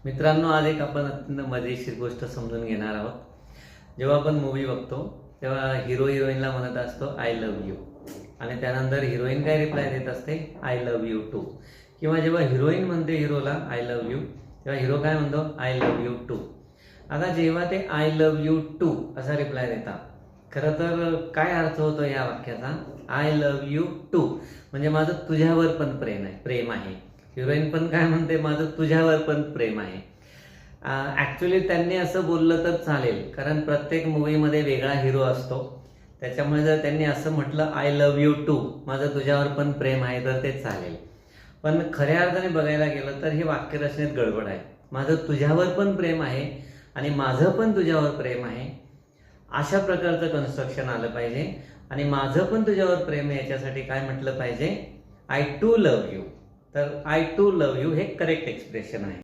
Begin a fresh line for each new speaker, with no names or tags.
मित्रांनो, आज एक आपण अत्यंत मजेशीर गोष्ट समजून घेणार आहोत। जेव्हा आपण मूवी बघतो तेव्हा हिरो हिरोईनला म्हणत असतो आय लव्ह यू, आणि त्यानंतर हिरोईन काय रिप्लाय देत असते, आय लव्ह यू टू। किंवा जेव्हा हिरोईन म्हणते हिरोला आय लव्ह यू, तेव्हा हिरो काय म्हणतो, आय लव्ह यू टू। आता जेव्हा ते आय लव्ह यू टू असा रिप्लाय देतात, खरं तर काय अर्थ होतो या वाक्याचा, आय लव्ह यू टू म्हणजे माझं तुझ्यावर पण प्रेम आहे। हिरोईन पण काय म्हणते, माझं तुझ्यावर पण प्रेम आहे। ॲक्च्युली त्यांनी असं बोललं तर चालेल, कारण प्रत्येक मूवीमध्ये वेगळा हिरो असतो। त्याच्यामुळे जर त्यांनी असं म्हटलं आय लव्ह यू टू, माझं तुझ्यावर पण प्रेम आहे, तर ते चालेल। पण खऱ्या अर्थाने बघायला गेलं तर हे वाक्यरचनेत गडबड आहे। माझं तुझ्यावर पण प्रेम आहे आणि माझं पण तुझ्यावर प्रेम आहे, अशा प्रकारचं कन्स्ट्रक्शन आलं पाहिजे। आणि माझं पण तुझ्यावर प्रेम आहे याच्यासाठी काय म्हटलं पाहिजे, आय टू लव्ह यू। तर आय टू लव्ह यू हे करेक्ट एक्सप्रेशन आहे।